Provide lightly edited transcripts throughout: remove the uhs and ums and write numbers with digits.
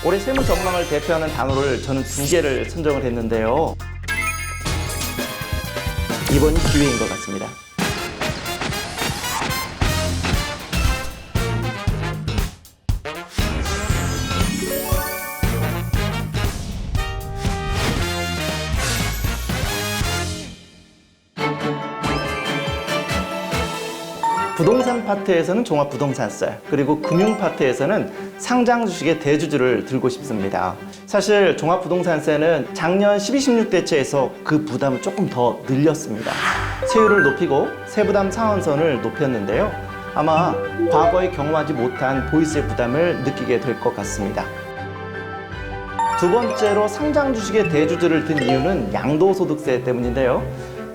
올해 세무 전망을 대표하는 단어를 저는 2개를 선정을 했는데요. 이번이 기회인 것 같습니다. 부동산 파트에서는 종합부동산세, 그리고 금융 파트에서는 상장 주식의 대주주를 들고 싶습니다. 사실 종합부동산세는 작년 12.16대체에서 그 부담을 조금 더 늘렸습니다. 세율을 높이고 세부담 상한선을 높였는데요. 아마 과거에 경험하지 못한 보유세 부담을 느끼게 될 것 같습니다. 두 번째로 상장 주식의 대주주를 든 이유는 양도소득세 때문인데요.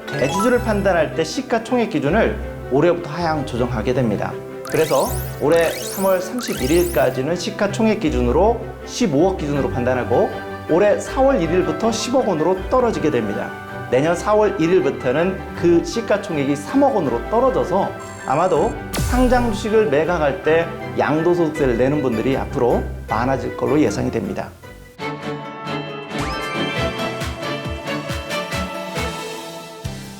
대주주를 판단할 때 시가총액 기준을 올해부터 하향 조정하게 됩니다. 그래서 올해 3월 31일까지는 시가총액 기준으로 15억 기준으로 판단하고 올해 4월 1일부터 10억 원으로 떨어지게 됩니다. 내년 4월 1일부터는 그 시가총액이 3억 원으로 떨어져서 아마도 상장 주식을 매각할 때 양도소득세를 내는 분들이 앞으로 많아질 걸로 예상이 됩니다.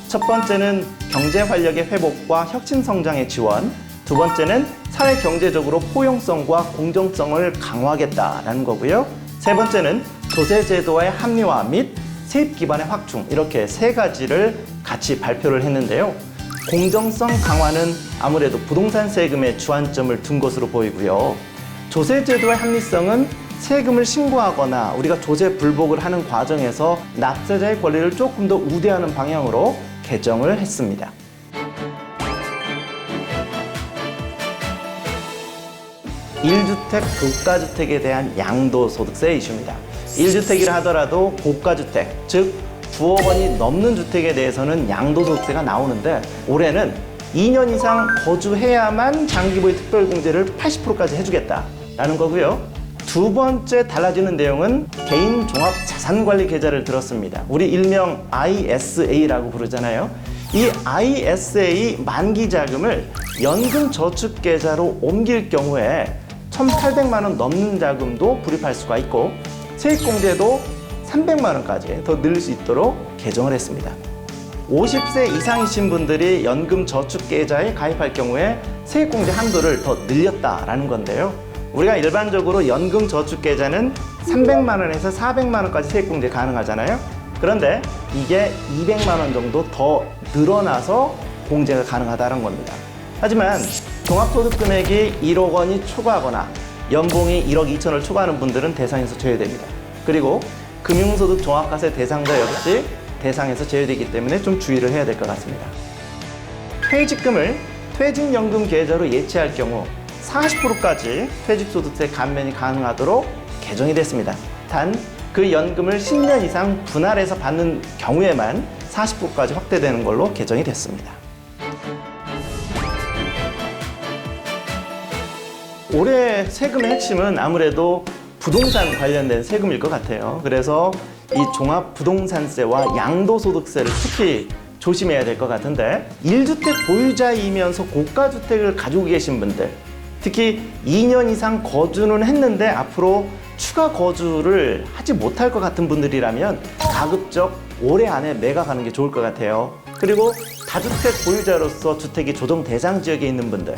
첫 번째는 경제 활력의 회복과 혁신 성장의 지원, 두 번째는 사회 경제적으로 포용성과 공정성을 강화하겠다라는 거고요. 세 번째는 조세 제도와의 합리화 및 세입 기반의 확충, 이렇게 세 가지를 같이 발표를 했는데요. 공정성 강화는 아무래도 부동산 세금에 주안점을 둔 것으로 보이고요. 조세 제도의 합리성은 세금을 신고하거나 우리가 조세 불복을 하는 과정에서 납세자의 권리를 조금 더 우대하는 방향으로 개정을 했습니다. 1주택, 고가주택에 대한 양도소득세 이슈입니다. 1주택이라 하더라도 고가주택, 즉 9억 원이 넘는 주택에 대해서는 양도소득세가 나오는데 올해는 2년 이상 거주해야만 장기보유 특별공제를 80%까지 해주겠다라는 거고요. 두 번째 달라지는 내용은 개인 종합 자산관리 계좌를 들었습니다. 우리 일명 ISA라고 부르잖아요. 이 ISA 만기 자금을 연금 저축 계좌로 옮길 경우에 1,800만 원 넘는 자금도 불입할 수가 있고 세입공제도 300만 원까지 더 늘릴 수 있도록 개정을 했습니다. 50세 이상이신 분들이 연금 저축 계좌에 가입할 경우에 세입공제 한도를 더 늘렸다라는 건데요. 우리가 일반적으로 연금 저축 계좌는 300만 원에서 400만 원까지 세입공제 가능하잖아요. 그런데 이게 200만 원 정도 더 늘어나서 공제가 가능하다는 겁니다. 하지만 종합소득 금액이 1억 원이 초과하거나 연봉이 1억 2천을 초과하는 분들은 대상에서 제외됩니다. 그리고 금융소득 종합과세 대상자 역시 대상에서 제외되기 때문에 좀 주의를 해야 될 것 같습니다. 퇴직금을 퇴직연금 계좌로 예치할 경우 40%까지 퇴직소득세 감면이 가능하도록 개정이 됐습니다. 단 그 연금을 10년 이상 분할해서 받는 경우에만 40%까지 확대되는 걸로 개정이 됐습니다. 올해 세금의 핵심은 아무래도 부동산 관련된 세금일 것 같아요. 그래서 이 종합부동산세와 양도소득세를 특히 조심해야 될 것 같은데 1주택 보유자이면서 고가주택을 가지고 계신 분들, 특히 2년 이상 거주는 했는데 앞으로 추가 거주를 하지 못할 것 같은 분들이라면 가급적 올해 안에 매각하는 게 좋을 것 같아요. 그리고 다주택 보유자로서 주택이 조정 대상 지역에 있는 분들,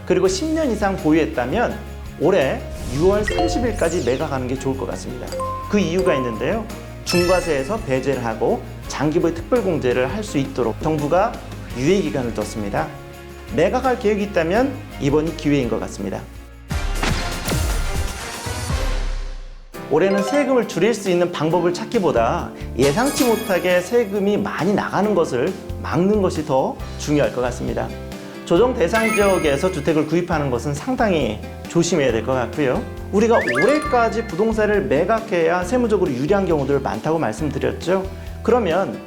그리고 10년 이상 보유했다면 올해 6월 30일까지 매각하는 게 좋을 것 같습니다. 그 이유가 있는데요. 중과세에서 배제를 하고 장기보유 특별공제를 할 수 있도록 정부가 유예기간을 뒀습니다. 매각할 계획이 있다면 이번이 기회인 것 같습니다. 올해는 세금을 줄일 수 있는 방법을 찾기보다 예상치 못하게 세금이 많이 나가는 것을 막는 것이 더 중요할 것 같습니다. 조정 대상 지역에서 주택을 구입하는 것은 상당히 조심해야 될 것 같고요. 우리가 올해까지 부동산을 매각해야 세무적으로 유리한 경우들 많다고 말씀드렸죠. 그러면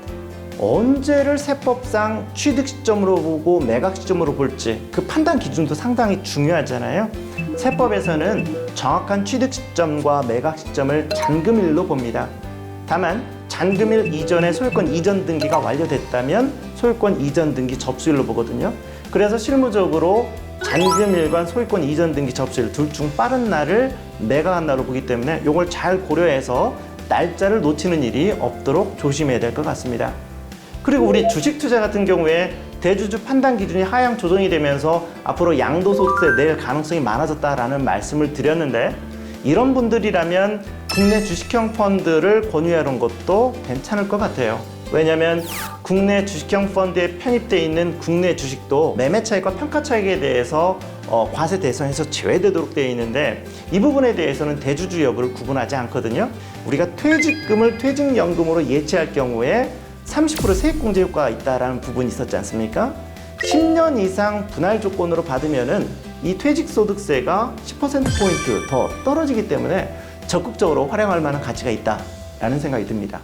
언제를 세법상 취득 시점으로 보고 매각 시점으로 볼지 그 판단 기준도 상당히 중요하잖아요. 세법에서는 정확한 취득 시점과 매각 시점을 잔금일로 봅니다. 다만 잔금일 이전에 소유권 이전 등기가 완료됐다면 소유권 이전 등기 접수일로 보거든요. 그래서 실무적으로 잔금 일관 소유권 이전 등기 접수일 둘 중 빠른 날을 매각한 날로 보기 때문에 이걸 잘 고려해서 날짜를 놓치는 일이 없도록 조심해야 될 것 같습니다. 그리고 우리 주식 투자 같은 경우에 대주주 판단 기준이 하향 조정이 되면서 앞으로 양도소득세 낼 가능성이 많아졌다라는 말씀을 드렸는데, 이런 분들이라면 국내 주식형 펀드를 권유하는 것도 괜찮을 것 같아요. 왜냐하면 국내 주식형 펀드에 편입되어 있는 국내 주식도 매매 차익과 평가 차익에 대해서 과세 대상에서 제외되도록 되어 있는데, 이 부분에 대해서는 대주주 여부를 구분하지 않거든요. 우리가 퇴직금을 퇴직연금으로 예치할 경우에 30% 세액공제 효과가 있다는 부분이 있었지 않습니까? 10년 이상 분할 조건으로 받으면은 이 퇴직소득세가 10%포인트 더 떨어지기 때문에 적극적으로 활용할 만한 가치가 있다라는 생각이 듭니다.